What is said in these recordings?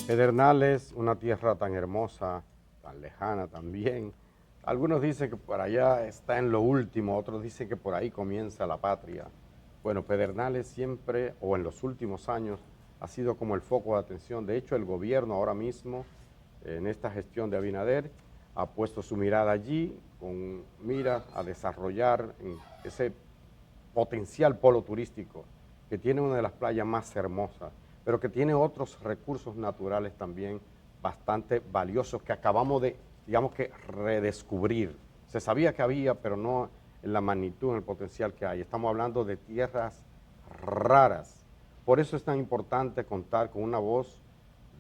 Pedernales, una tierra tan hermosa, tan lejana también. Algunos dicen que por allá está en lo último, otros dicen que por ahí comienza la patria. Bueno, Pedernales siempre, o en los últimos años, ha sido como el foco de atención. De hecho, el gobierno ahora mismo, en esta gestión de Abinader, ha puesto su mirada allí con mira a desarrollar ese potencial polo turístico que tiene una de las playas más hermosas, pero que tiene otros recursos naturales también bastante valiosos que acabamos de, digamos que, redescubrir. Se sabía que había, pero no en la magnitud, en el potencial que hay. Estamos hablando de tierras raras. Por eso es tan importante contar con una voz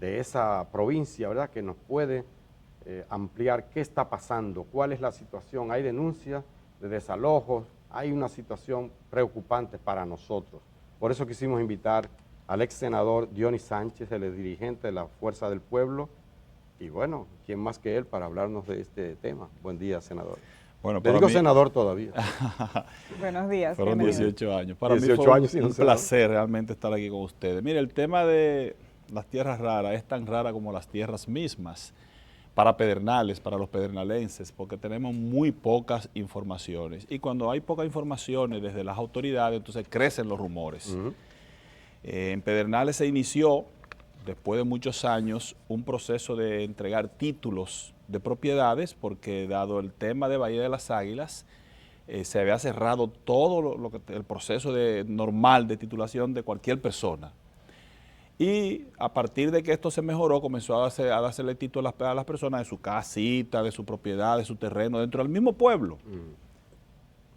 de esa provincia, ¿verdad?, que nos puede ampliar qué está pasando, cuál es la situación. Hay denuncias de desalojos, hay una situación preocupante para nosotros. Por eso quisimos invitar al ex senador Dionis Sánchez, el dirigente de la Fuerza del Pueblo, y bueno, ¿quién más que él para hablarnos de este tema? Buen día, senador. Bueno, Le para digo mí, senador todavía. Buenos días. fueron Bienvenido. 18 años. Para 18 mí fue años siendo un senador. placer realmente estar aquí con ustedes. Mire, el tema de las tierras raras es tan rara como las tierras mismas para Pedernales, para los pedernalenses, porque tenemos muy pocas informaciones. Y cuando hay pocas informaciones desde las autoridades, entonces crecen los rumores. En Pedernales se inició, después de muchos años, un proceso de entregar títulos de propiedades, porque dado el tema de Bahía de las Águilas, se había cerrado todo el proceso normal de titulación de cualquier persona. Y a partir de que esto se mejoró, comenzó a dársele título a las personas de su casita, de su propiedad, de su terreno, dentro del mismo pueblo.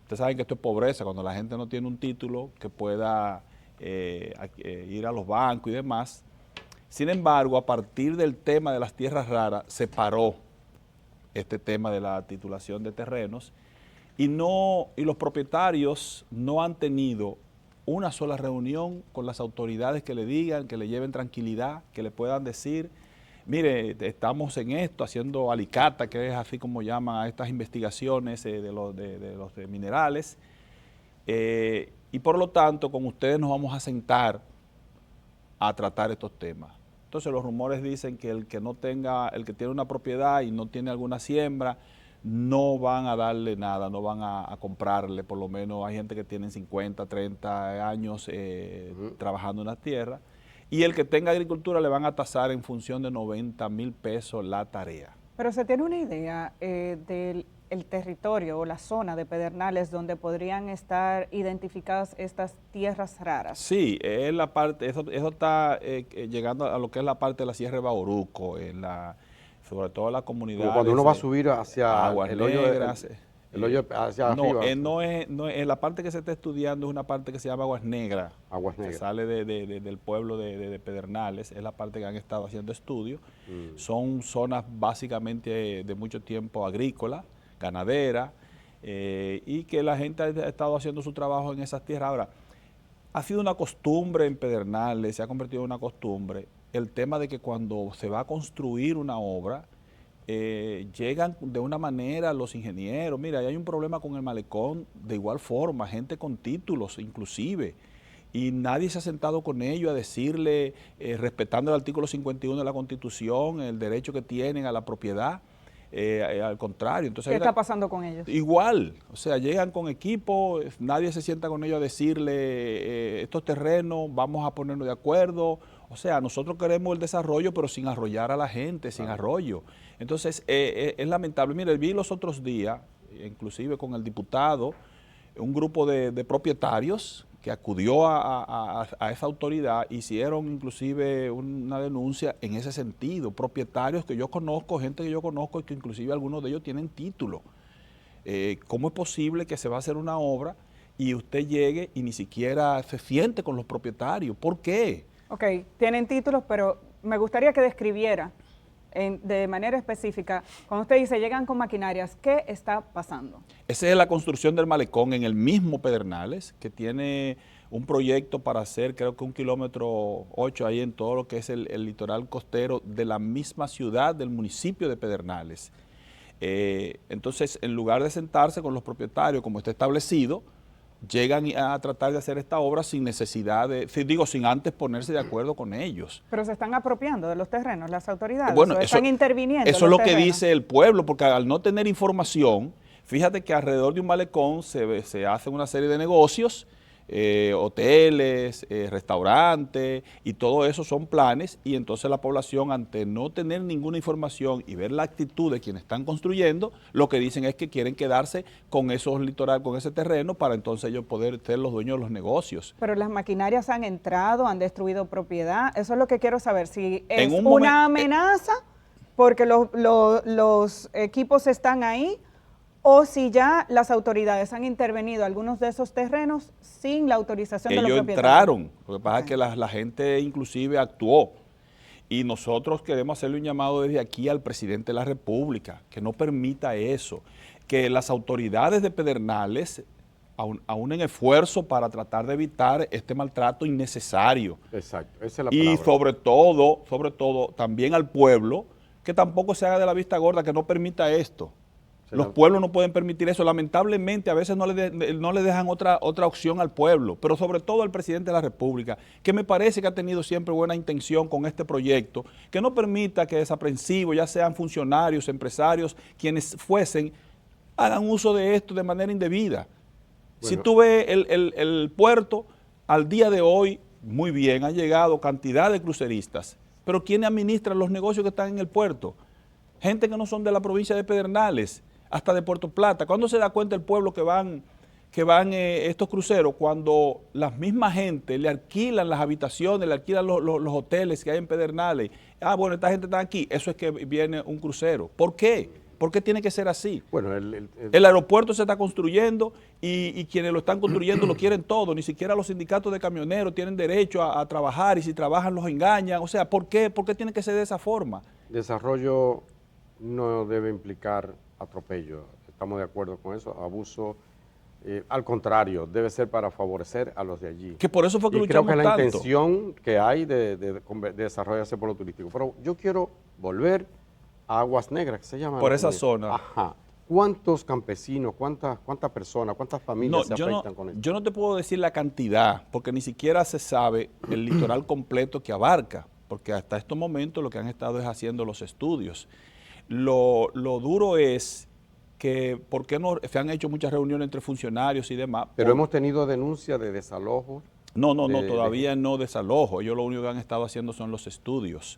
Ustedes saben que esto es pobreza, cuando la gente no tiene un título que pueda ir a los bancos y demás. Sin embargo, a partir del tema de las tierras raras, se paró este tema de la titulación de terrenos y los propietarios no han tenido una sola reunión con las autoridades que le digan, que le lleven tranquilidad, que le puedan decir, mire, estamos en esto, haciendo alicata, que es así como llaman a estas investigaciones de los minerales, y por lo tanto con ustedes nos vamos a sentar a tratar estos temas. Entonces los rumores dicen que el que tiene una propiedad y no tiene alguna siembra, no van a darle nada, no van a comprarle, por lo menos hay gente que tiene 50, 30 años trabajando en la tierra, y el que tenga agricultura le van a tasar en función de 90,000 pesos la tarea. Pero se tiene una idea del territorio o la zona de Pedernales donde podrían estar identificadas estas tierras raras. Sí, es la parte, eso está llegando a lo que es la parte de la Sierra de Bauruco, sobre todo la comunidad. Como cuando uno va a subir hacia Aguas el hoyo, Negras. el hoyo hacia No, arriba. no es la parte que se está estudiando, es una parte que se llama Aguas Negras. Aguas Que Negras. sale del pueblo de Pedernales, es la parte que han estado haciendo estudios. Son zonas básicamente de mucho tiempo agrícola, ganadera, y que la gente ha estado haciendo su trabajo en esas tierras. Ahora, ha sido una costumbre en Pedernales, se ha convertido en una costumbre, el tema de que cuando se va a construir una obra, llegan de una manera los ingenieros, mira, hay un problema con el malecón, de igual forma, gente con títulos inclusive, y nadie se ha sentado con ellos a decirle, respetando el artículo 51 de la Constitución, el derecho que tienen a la propiedad, al contrario. Entonces, ¿Qué está pasando con ellos? Igual, o sea, llegan con equipo, nadie se sienta con ellos a decirle, estos terrenos vamos a ponernos de acuerdo, o sea, nosotros queremos el desarrollo, pero sin arrollar a la gente, sin arroyo. Entonces, es lamentable. Mire, vi los otros días, inclusive con el diputado, un grupo de propietarios que acudió a esa autoridad, hicieron inclusive una denuncia en ese sentido, propietarios que yo conozco, gente que yo conozco y que inclusive algunos de ellos tienen título. ¿Cómo es posible que se va a hacer una obra y usted llegue y ni siquiera se siente con los propietarios? ¿Por qué? Ok, tienen títulos, pero me gustaría que describiera de manera específica, cuando usted dice llegan con maquinarias, ¿qué está pasando? Esa es la construcción del malecón en el mismo Pedernales, que tiene un proyecto para hacer creo que 1,8 kilómetros ahí en todo lo que es el litoral costero de la misma ciudad del municipio de Pedernales. Entonces, en lugar de sentarse con los propietarios como está establecido, llegan a tratar de hacer esta obra sin necesidad de, sin antes ponerse de acuerdo con ellos. Pero se están apropiando de los terrenos, las autoridades, Bueno, o están interviniendo. Eso es lo que dice el pueblo, porque al no tener información, fíjate que alrededor de un malecón se hacen una serie de negocios, hoteles, restaurantes, y todo eso son planes, y entonces la población, ante no tener ninguna información y ver la actitud de quienes están construyendo, lo que dicen es que quieren quedarse con esos litoral, con ese terreno, para entonces ellos poder ser los dueños de los negocios. Pero las maquinarias han entrado, han destruido propiedad, eso es lo que quiero saber, si es una amenaza porque los equipos están ahí, o si ya las autoridades han intervenido algunos de esos terrenos sin la autorización de los propietarios. Ellos entraron, lo que pasa es que la gente inclusive actuó, y nosotros queremos hacerle un llamado desde aquí al presidente de la República, que no permita eso, que las autoridades de Pedernales aúnen esfuerzo para tratar de evitar este maltrato innecesario. Exacto, esa es la y palabra. sobre todo, también al pueblo, que tampoco se haga de la vista gorda, que no permita esto. Los pueblos no pueden permitir eso. Lamentablemente, a veces no le dejan otra opción al pueblo, pero sobre todo al presidente de la República, que me parece que ha tenido siempre buena intención con este proyecto, que no permita que desaprensivos, ya sean funcionarios, empresarios, quienes fuesen, hagan uso de esto de manera indebida. Bueno. Si tú ves el puerto, al día de hoy, muy bien, han llegado cantidad de cruceristas, pero ¿quiénes administran los negocios que están en el puerto? Gente que no son de la provincia de Pedernales, hasta de Puerto Plata. ¿Cuándo se da cuenta el pueblo que van estos cruceros? Cuando las mismas gente le alquilan las habitaciones, le alquilan los hoteles que hay en Pedernales. Ah, bueno, esta gente está aquí, eso es que viene un crucero. ¿Por qué? ¿Por qué tiene que ser así? Bueno, el aeropuerto se está construyendo y quienes lo están construyendo lo quieren todo. Ni siquiera los sindicatos de camioneros tienen derecho a trabajar, y si trabajan los engañan. O sea, ¿por qué? ¿Por qué tiene que ser de esa forma? Desarrollo no debe implicar atropello, estamos de acuerdo con eso, abuso, al contrario, debe ser para favorecer a los de allí. Que por eso fue que luchamos creo que tanto. la intención que hay de desarrollar ese polo turístico. Pero yo quiero volver a Aguas Negras, que se llama. Por esa zona. Ajá. ¿Cuántos campesinos, cuántas personas, cuántas familias se afectan con esto? Yo no te puedo decir la cantidad, porque ni siquiera se sabe el litoral completo que abarca, porque hasta estos momentos lo que han estado es haciendo los estudios. Lo duro es que, ¿por qué no se han hecho muchas reuniones entre funcionarios y demás? Pero hemos tenido denuncias de desalojo. No, todavía no desalojo. Ellos lo único que han estado haciendo son los estudios.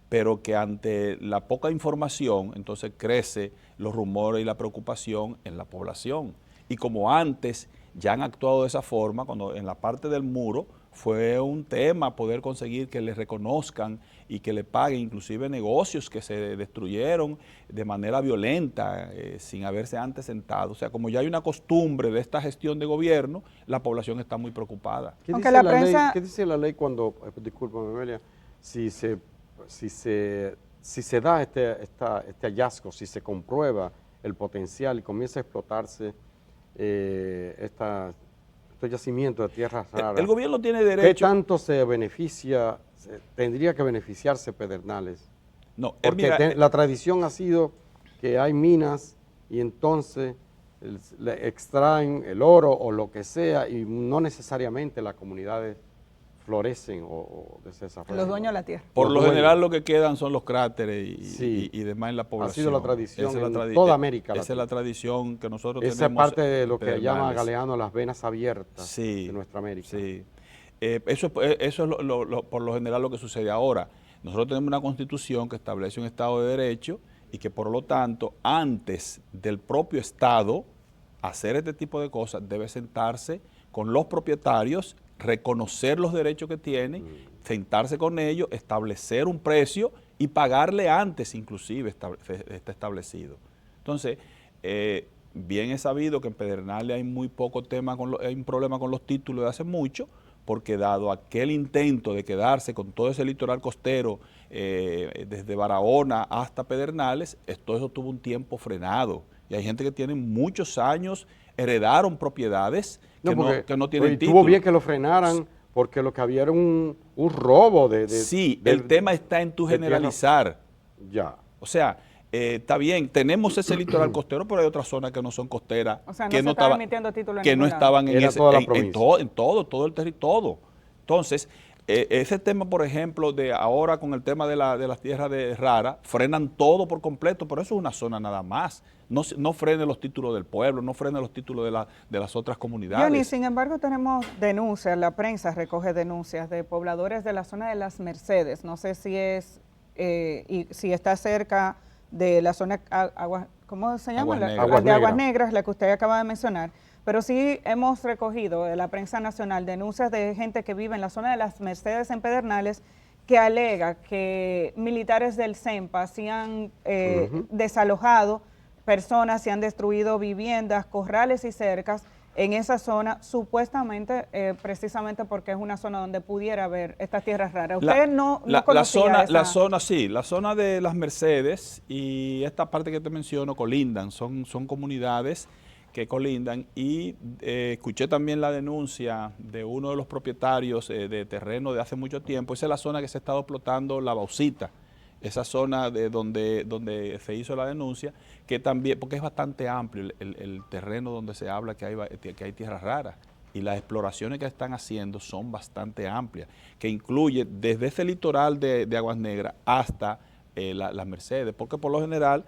Pero que ante la poca información, entonces crece los rumores y la preocupación en la población. Y como antes ya han actuado de esa forma, cuando en la parte del muro fue un tema poder conseguir que les reconozcan y que le paguen, inclusive negocios que se destruyeron de manera violenta, sin haberse antes sentado. O sea, como ya hay una costumbre de esta gestión de gobierno, la población está muy preocupada. ¿Qué dice la ley cuando, discúlpame, Amelia, si se da este hallazgo, si se comprueba el potencial y comienza a explotarse estos yacimientos de tierras raras? El gobierno tiene derecho. ¿Qué tanto se beneficia, tendría que beneficiarse Pedernales? No, porque la tradición ha sido que hay minas y entonces le extraen el oro o lo que sea, y no necesariamente las comunidades florecen o se desarrollan. Los dueños de la tierra. Por lo general lo que quedan son los cráteres y demás en la población. Ha sido la tradición en toda América Latina. Esa es la tradición que nosotros tenemos. Esa es parte de lo que llama Galeano las venas abiertas de nuestra América. Sí, eso es por lo general lo que sucede ahora. Nosotros tenemos una constitución que establece un Estado de Derecho y que por lo tanto antes del propio Estado hacer este tipo de cosas debe sentarse con los propietarios, reconocer los derechos que tienen, sentarse con ellos, establecer un precio y pagarle antes inclusive está establecido. Entonces, bien es sabido que en Pedernales hay muy poco tema, hay un problema con los títulos de hace mucho, porque dado aquel intento de quedarse con todo ese litoral costero desde Barahona hasta Pedernales, todo eso tuvo un tiempo frenado. Y hay gente que tiene muchos años, heredaron propiedades que no tienen título. Estuvo bien que lo frenaran, porque lo que había era un robo Sí, el tema está en tu generalizar. Ya. O sea, Está bien, tenemos ese litoral costero, pero hay otras zonas que no son costeras, O sea, no que se no estaba estaban, emitiendo títulos en que no ningún lado. estaban en, Era ese, toda la en provincia. todo el territorio, todo. Entonces, ese tema, por ejemplo, de ahora con el tema de las tierras raras, frenan todo por completo, pero eso es una zona nada más. No frenen los títulos del pueblo, no frenen los títulos de las otras comunidades. Johnny, sin embargo, tenemos denuncias, la prensa recoge denuncias de pobladores de la zona de Las Mercedes. No sé si es, y si está cerca de la zona, ¿cómo se llama? Aguas Negras, la que usted acaba de mencionar. Pero sí hemos recogido de la prensa nacional denuncias de gente que vive en la zona de Las Mercedes en Pedernales, que alega que militares del CEMPA se han desalojado personas, se han destruido viviendas, corrales y cercas en esa zona, supuestamente precisamente porque es una zona donde pudiera haber estas tierras raras. ¿Usted no conocía la zona de Las Mercedes y esta parte que te menciono colindan, son comunidades que colindan, y escuché también la denuncia de uno de los propietarios de terreno de hace mucho tiempo. Esa es la zona que se ha estado explotando la bauxita, esa zona de donde se hizo la denuncia, que también, porque es bastante amplio el terreno donde se habla que hay tierras raras, y las exploraciones que están haciendo son bastante amplias, que incluye desde ese litoral de Aguas Negras hasta Las Mercedes, porque por lo general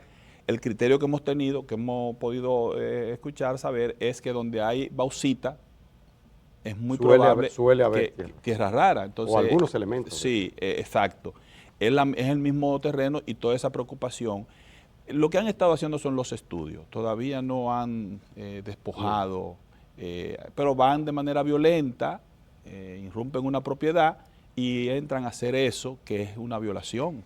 el criterio que hemos tenido, que hemos podido escuchar, saber, es que donde hay bauxita es muy probable suele haber que tierra rara. Entonces, o algunos elementos. Sí, exacto. Es el mismo terreno y toda esa preocupación. Lo que han estado haciendo son los estudios. Todavía no han despojado, pero van de manera violenta, irrumpen una propiedad y entran a hacer eso, que es una violación.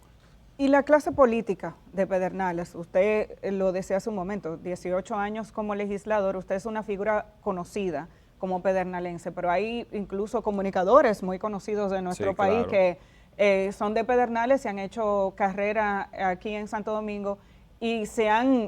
Y la clase política de Pedernales, usted lo decía hace un momento, 18 años como legislador, usted es una figura conocida como pedernalense, pero hay incluso comunicadores muy conocidos de nuestro país que son de Pedernales, se han hecho carrera aquí en Santo Domingo y se han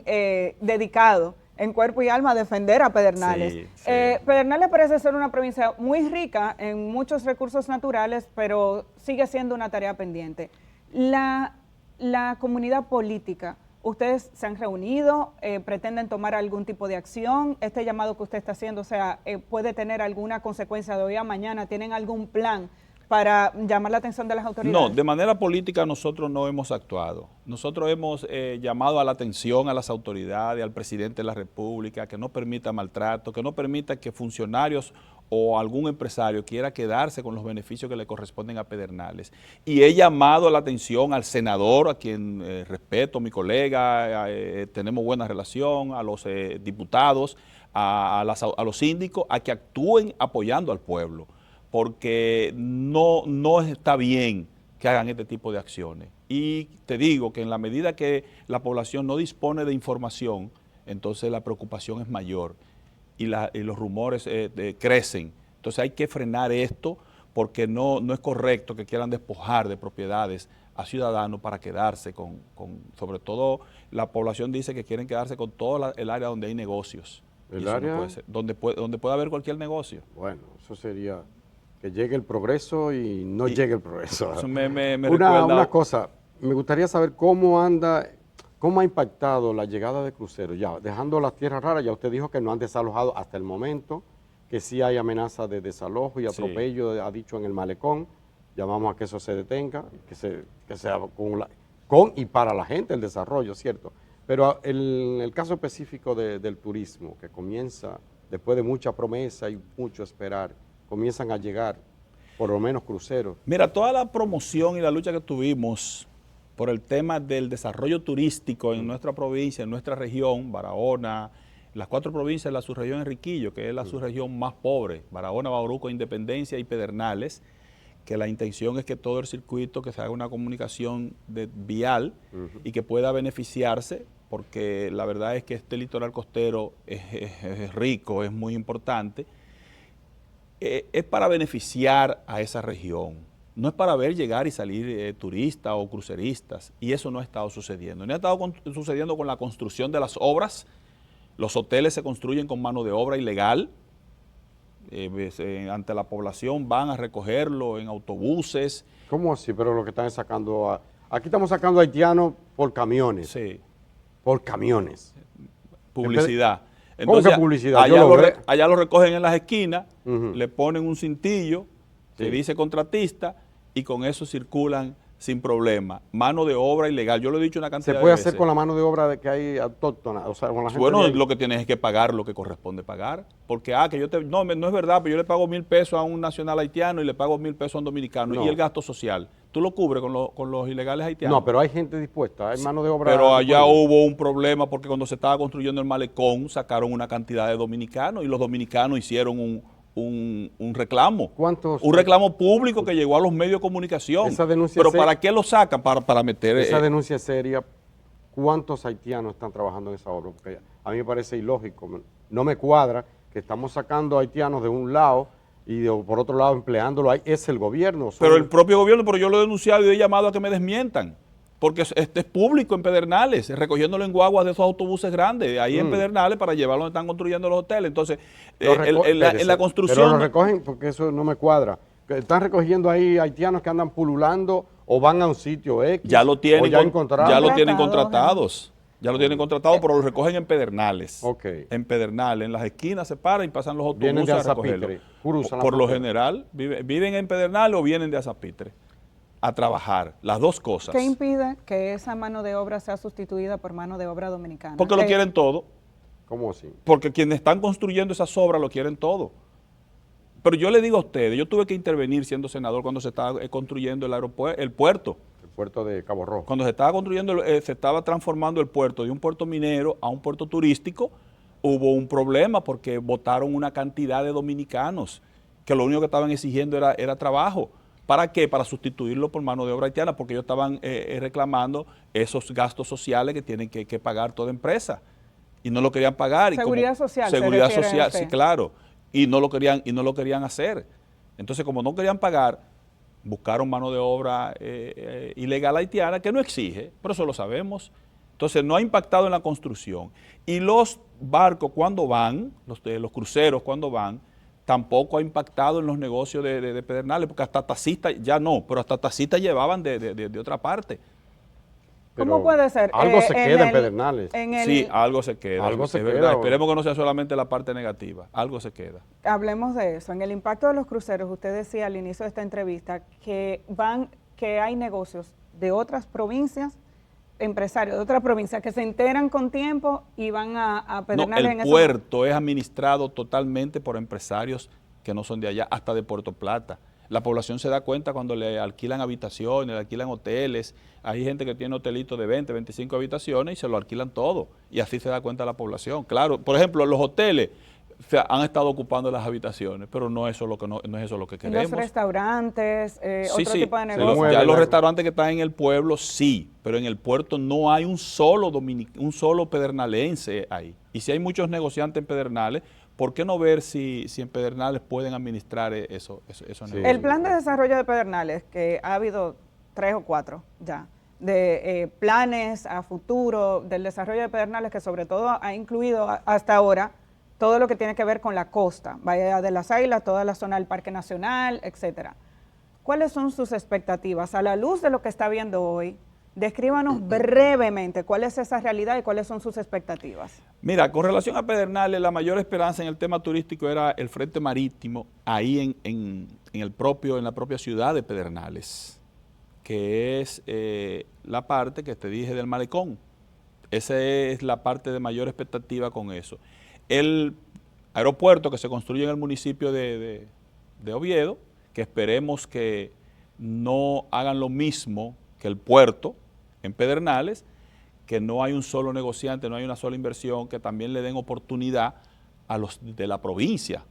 dedicado en cuerpo y alma a defender a Pedernales. Sí. Pedernales parece ser una provincia muy rica en muchos recursos naturales, pero sigue siendo una tarea pendiente. La comunidad política, ¿ustedes se han reunido? ¿Pretenden tomar algún tipo de acción? Este llamado que usted está haciendo, o sea, ¿puede tener alguna consecuencia de hoy a mañana? ¿Tienen algún plan para llamar la atención de las autoridades? No, de manera política nosotros no hemos actuado. Nosotros hemos llamado a la atención a las autoridades, al presidente de la República, que no permita maltrato, que no permita que funcionarios o algún empresario quiera quedarse con los beneficios que le corresponden a Pedernales. Y he llamado la atención al senador, a quien respeto, mi colega, tenemos buena relación, a los diputados, a los síndicos, a que actúen apoyando al pueblo, porque no está bien que hagan este tipo de acciones. Y te digo que en la medida que la población no dispone de información, entonces la preocupación es mayor y los rumores crecen. Entonces hay que frenar esto, porque no es correcto que quieran despojar de propiedades a ciudadanos para quedarse con sobre todo la población dice que quieren quedarse con toda el área donde hay negocios. ¿El área? No puede ser, donde puede haber cualquier negocio. Bueno, eso sería que llegue el progreso y no llegue el progreso. Eso me recuerda una cosa, me gustaría saber cómo ha impactado la llegada de cruceros. Ya, dejando las tierras raras, ya usted dijo que no han desalojado hasta el momento, que sí hay amenaza de desalojo y atropello, ha dicho en el malecón. Llamamos a que eso se detenga, que sea con y para la gente el desarrollo, ¿cierto? Pero el caso específico del turismo, que comienza después de mucha promesa y mucho esperar, comienzan a llegar por lo menos cruceros. Mira, toda la promoción y la lucha que tuvimos por el tema del desarrollo turístico en nuestra provincia, en nuestra región, Barahona, las 4 provincias de la subregión Enriquillo, que es la subregión más pobre, Barahona, Bauruco, Independencia y Pedernales, que la intención es que todo el circuito, que se haga una comunicación vial y que pueda beneficiarse, porque la verdad es que este litoral costero es rico, es muy importante, es para beneficiar a esa región. No es para ver llegar y salir turistas o cruceristas, y eso no ha estado sucediendo. No ha estado sucediendo con la construcción de las obras. Los hoteles se construyen con mano de obra ilegal. Ante la población van a recogerlo en autobuses. ¿Cómo así? Pero lo que están sacando, aquí estamos sacando haitianos por camiones. Sí. por camiones. Publicidad. ¿Cómo que publicidad? Allá lo recogen en las esquinas, le ponen un cintillo que dice contratista y con eso circulan sin problema. Mano de obra ilegal. Yo lo he dicho una cantidad de veces. ¿Se puede hacer con la mano de obra que hay autóctona? O sea, con la gente bueno, lo que tienes es que pagar lo que corresponde pagar. Porque, no es verdad, pero yo le pago 1,000 pesos a un nacional haitiano y le pago 1,000 pesos a un dominicano. No. Y el gasto social, ¿tú lo cubres con los ilegales haitianos? No, pero hay gente dispuesta, hay mano de obra. Pero allá hubo un problema porque cuando se estaba construyendo el malecón sacaron una cantidad de dominicanos y los dominicanos hicieron un reclamo. Un reclamo público que llegó a los medios de comunicación. Esa denuncia pero ¿para qué lo sacan? Para meter... Esa denuncia es seria. ¿Cuántos haitianos están trabajando en esa obra? Porque a mí me parece ilógico. No me cuadra que estamos sacando haitianos de un lado y por otro lado empleándolo ahí. Es el gobierno. Pero el propio gobierno, pero yo lo he denunciado y he llamado a que me desmientan. Porque este es público en Pedernales, recogiéndolo en guaguas de esos autobuses grandes, ahí en Pedernales para llevarlo donde están construyendo los hoteles. Entonces, en la construcción... Pero lo recogen porque eso no me cuadra. ¿Están recogiendo ahí haitianos que andan pululando o van a un sitio X? Ya lo tienen, ya encontraron. Ya lo tienen contratados. Ya lo tienen contratado, pero lo recogen en Pedernales. Okay. En Pedernales, en las esquinas se paran y pasan los Vienen autobuses de a recogerlo. Cruzan Por lo general, viven en Pedernales o vienen de Azapitre a trabajar, las dos cosas. ¿Qué impide que esa mano de obra sea sustituida por mano de obra dominicana? Porque lo quieren todo. ¿Cómo así? Porque quienes están construyendo esas obras lo quieren todo. Pero yo le digo a ustedes, yo tuve que intervenir siendo senador cuando se estaba construyendo el puerto. El puerto de Cabo Rojo. Cuando se estaba construyendo, se estaba transformando el puerto de un puerto minero a un puerto turístico, hubo un problema porque votaron una cantidad de dominicanos que lo único que estaban exigiendo era trabajo. ¿Para qué? Para sustituirlo por mano de obra haitiana, porque ellos estaban reclamando esos gastos sociales que tienen que pagar toda empresa y no lo querían pagar. Seguridad social. Seguridad social, sí, claro. Y no lo querían hacer. Entonces, como no querían pagar, buscaron mano de obra ilegal haitiana que no exige, pero eso lo sabemos. Entonces, no ha impactado en la construcción. Y los barcos cuando van, los cruceros cuando van, tampoco ha impactado en los negocios de Pedernales, porque hasta taxistas, ya no, pero hasta taxistas llevaban de otra parte. Pero ¿cómo puede ser? Algo se queda en Pedernales. Sí, algo se queda. Algo se es queda. Verdad. Esperemos que no sea solamente la parte negativa, algo se queda. Hablemos de eso. En el impacto de los cruceros, usted decía al inicio de esta entrevista que hay negocios de otras provincias, empresarios de otras provincias que se enteran con tiempo y van a Pedernales en el puerto es administrado totalmente por empresarios que no son de allá, hasta de Puerto Plata. La población se da cuenta cuando le alquilan habitaciones, le alquilan hoteles. Hay gente que tiene hotelitos de 20, 25 habitaciones y se lo alquilan todo. Y así se da cuenta la población. Claro, por ejemplo, los hoteles han estado ocupando las habitaciones, pero no es eso lo que queremos. Los restaurantes, otro tipo de Sí, negocios. ya los restaurantes que están en el pueblo, sí, pero en el puerto no hay un solo pedernalense ahí. Y si hay muchos negociantes en Pedernales, ¿por qué no ver si en Pedernales pueden administrar esos negocios? El plan de desarrollo de Pedernales, que ha habido 3 o 4 ya, de planes a futuro del desarrollo de Pedernales, que sobre todo ha incluido hasta ahora todo lo que tiene que ver con la costa, Bahía de las Águilas, toda la zona del Parque Nacional, etcétera. ¿Cuáles son sus expectativas a la luz de lo que está viendo hoy? Descríbanos brevemente cuál es esa realidad y cuáles son sus expectativas. Mira, con relación a Pedernales, la mayor esperanza en el tema turístico era el frente marítimo ahí en la propia ciudad de Pedernales, que es la parte que te dije del malecón. Esa es la parte de mayor expectativa con eso. El aeropuerto que se construye en el municipio de Oviedo, que esperemos que no hagan lo mismo que el puerto en Pedernales, que no hay un solo negociante, no hay una sola inversión, que también le den oportunidad a los de la provincia,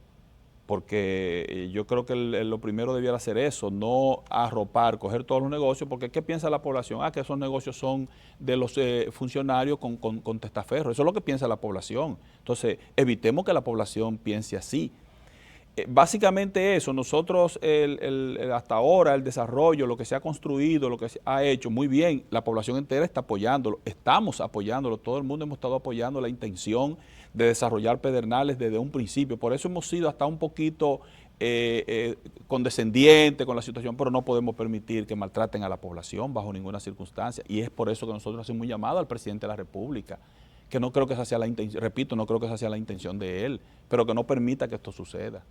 porque yo creo que lo primero debiera ser eso, no arropar, coger todos los negocios, porque ¿qué piensa la población? Que esos negocios son de los funcionarios con testaferro, eso es lo que piensa la población. Entonces, evitemos que la población piense así. Básicamente eso, nosotros hasta ahora el desarrollo, lo que se ha construido, lo que se ha hecho, muy bien, la población entera está apoyándolo, estamos apoyándolo, todo el mundo hemos estado apoyando la intención de desarrollar Pedernales desde un principio, por eso hemos sido hasta un poquito condescendiente con la situación, pero no podemos permitir que maltraten a la población bajo ninguna circunstancia. Y es por eso que nosotros hacemos un llamado al presidente de la República, que no creo que esa sea la intención, repito, no creo que esa sea la intención de él, pero que no permita que esto suceda.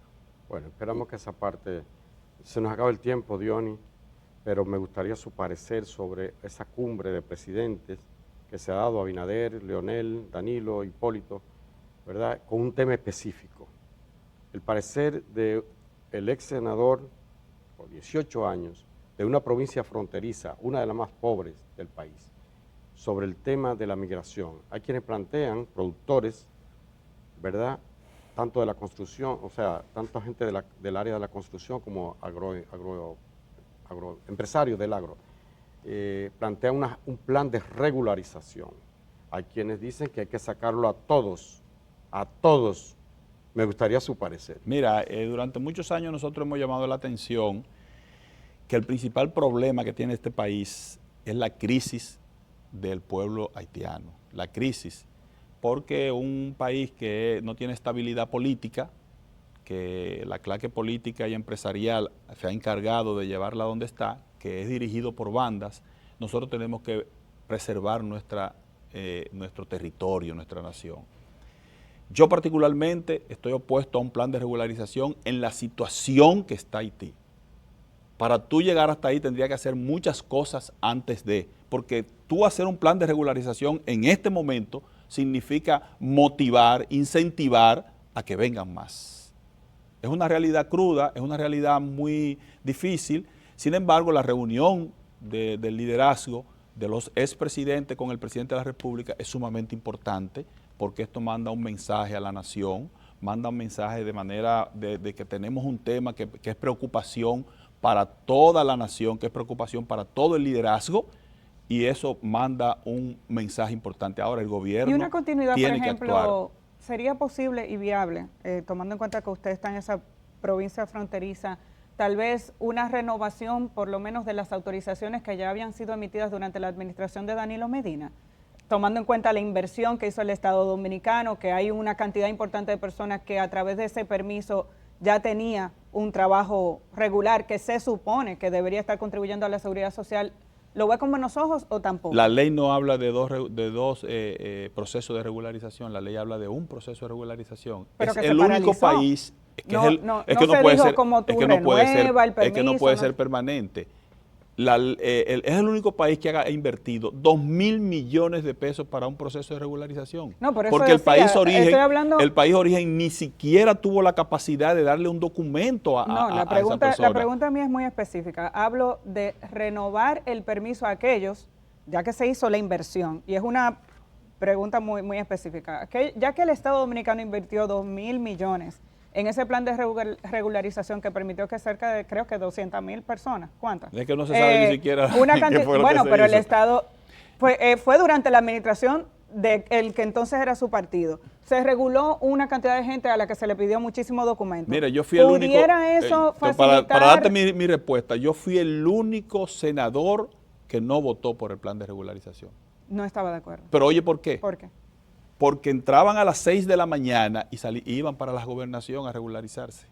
Bueno, esperamos que esa parte, se nos acaba el tiempo, Diony, pero me gustaría su parecer sobre esa cumbre de presidentes que se ha dado a Abinader, Leonel, Danilo, Hipólito, ¿verdad?, con un tema específico. El parecer del ex senador, por 18 años, de una provincia fronteriza, una de las más pobres del país, sobre el tema de la migración. Hay quienes plantean, productores, ¿verdad?, tanto de la construcción, o sea, tanta gente del área de la construcción como empresarios del agro, plantean un plan de regularización. Hay quienes dicen que hay que sacarlo a todos. Me gustaría su parecer. Mira, durante muchos años nosotros hemos llamado la atención que el principal problema que tiene este país es la crisis del pueblo haitiano. La crisis, porque un país que no tiene estabilidad política, que la clase política y empresarial se ha encargado de llevarla donde está, que es dirigido por bandas, nosotros tenemos que preservar nuestro territorio, nuestra nación. Yo particularmente estoy opuesto a un plan de regularización en la situación que está Haití. Para tú llegar hasta ahí tendría que hacer muchas cosas antes de, porque tú hacer un plan de regularización en este momento significa motivar, incentivar a que vengan más. Es una realidad cruda, es una realidad muy difícil. Sin embargo, la reunión del liderazgo de los expresidentes con el presidente de la República es sumamente importante, porque esto manda un mensaje a la nación, manda un mensaje de manera de que tenemos un tema que es preocupación para toda la nación, que es preocupación para todo el liderazgo, y eso manda un mensaje importante. Ahora el gobierno y una continuidad, tiene por ejemplo, que actuar. ¿Sería posible y viable, tomando en cuenta que usted está en esa provincia fronteriza, tal vez una renovación por lo menos de las autorizaciones que ya habían sido emitidas durante la administración de Danilo Medina? Tomando en cuenta la inversión que hizo el Estado Dominicano, que hay una cantidad importante de personas que a través de ese permiso ya tenía un trabajo regular que se supone que debería estar contribuyendo a la seguridad social. ¿Lo ve con buenos ojos o tampoco? La ley no habla de dos procesos de regularización, la ley habla de un proceso de regularización. Pero es que el único país que no puede ser permanente. Es el único país que ha invertido 2.000 millones de pesos para un proceso de regularización. No, por eso porque decía, el país origen ni siquiera tuvo la capacidad de darle un documento a esa persona. La pregunta mía es muy específica. Hablo de renovar el permiso a aquellos, ya que se hizo la inversión, y es una pregunta muy, muy específica. Ya que el Estado Dominicano invirtió 2.000 millones en ese plan de regularización que permitió que cerca de, creo que 200.000 personas, ¿cuántas? Es que no se sabe ni siquiera qué fue lo que se hizo. El Estado, fue durante la administración del que entonces era su partido. Se reguló una cantidad de gente a la que se le pidió muchísimos documentos. Mira, yo fui el único, eso facilitar? Para darte mi respuesta, yo fui el único senador que no votó por el plan de regularización. No estaba de acuerdo. Pero oye, ¿por qué? ¿Por qué? Porque entraban a las 6 de la mañana y iban para la gobernación a regularizarse.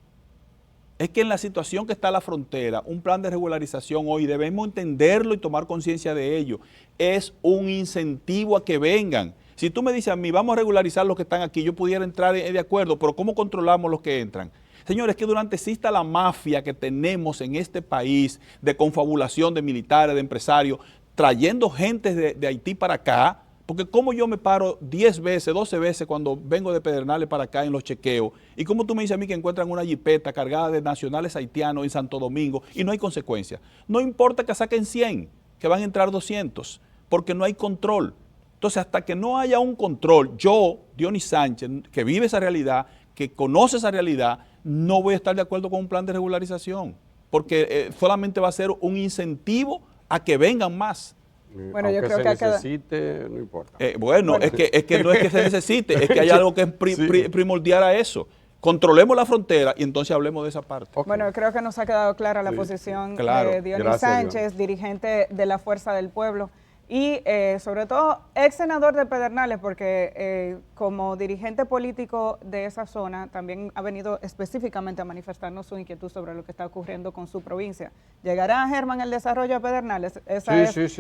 Es que en la situación que está la frontera, un plan de regularización hoy, debemos entenderlo y tomar conciencia de ello, es un incentivo a que vengan. Si tú me dices a mí, vamos a regularizar los que están aquí, yo pudiera entrar de acuerdo, pero ¿cómo controlamos los que entran? Señores, que durante exista la mafia que tenemos en este país de confabulación de militares, de empresarios, trayendo gente de Haití para acá, porque como yo me paro 10 veces, 12 veces cuando vengo de Pedernales para acá en los chequeos, y como tú me dices a mí que encuentran una jipeta cargada de nacionales haitianos en Santo Domingo y no hay consecuencias. No importa que saquen 100, que van a entrar 200, porque no hay control. Entonces, hasta que no haya un control, yo, Diony Sánchez, que vive esa realidad, que conoce esa realidad, no voy a estar de acuerdo con un plan de regularización, porque solamente va a ser un incentivo a que vengan más. Bueno, aunque yo creo se que necesite, no importa. Bueno, es que no es que se necesite, es que hay algo que es primordial a eso. Controlemos la frontera y entonces hablemos de esa parte. Okay. Bueno, creo que nos ha quedado clara la posición de Diony Sánchez, dirigente de la Fuerza del Pueblo. y sobre todo ex senador de Pedernales, porque como dirigente político de esa zona también ha venido específicamente a manifestarnos su inquietud sobre lo que está ocurriendo con su provincia. ¿Llegará, Germán, el desarrollo a Pedernales? Esa es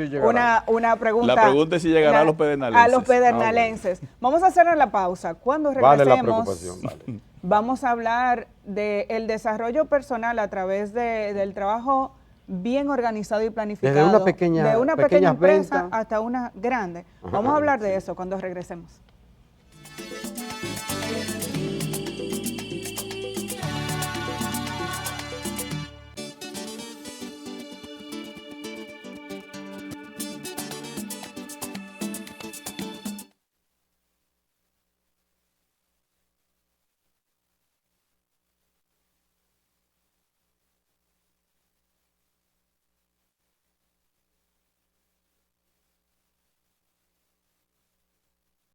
una pregunta. La pregunta es si llegará a los pedernalenses. A los pedernalenses. Vamos a hacer la pausa. Cuando regresemos, vale la preocupación, vale. Vamos a hablar del desarrollo personal a través del trabajo bien organizado y planificado. Desde una pequeña empresa venta hasta una grande. Vamos a hablar de eso cuando regresemos.